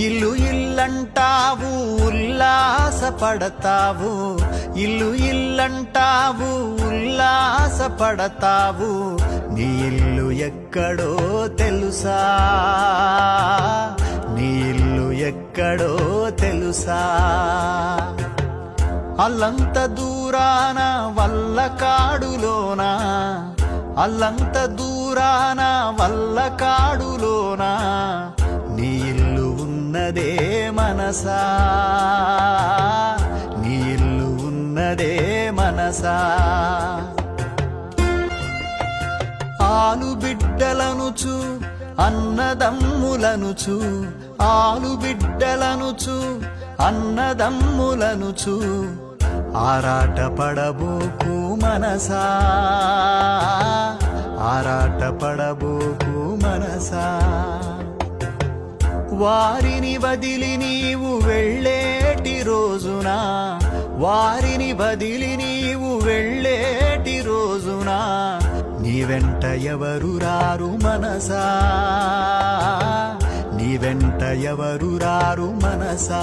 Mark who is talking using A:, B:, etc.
A: ఇల్లు ఇల్లంటావు ఉల్లాసపడతావు, ఇల్లు ఇల్లంటావు ఉల్లాసపడతావు, నీ ఇల్లు ఎక్కడో తెలుసా, నీ ఇల్లు ఎక్కడో తెలుసా. అల్లంత దూరాన వల్లకాడులోన, అల్లంత దూరాన వల్లకాడులోన, నీ ఇల్లు ఉన్నదే మనసా, నీ ఇల్లు ఉన్నదే మనసా. ఆలు బిడ్డలనుచు అన్నదమ్ములనుచు, ఆలు బిడ్డలనుచు అన్నదమ్ములనుచు, ఆరాట పడబోకు మనసా, ఆరాట పడబోకు మనసా. వారిని వదిలి నీవు వెళ్ళేటి రోజున, వారిని వదిలి నీవు వెళ్ళేటి రోజున, నీ వెంట ఎవరు రారు మనసా, నీ వెంట ఎవరు రారు మనసా.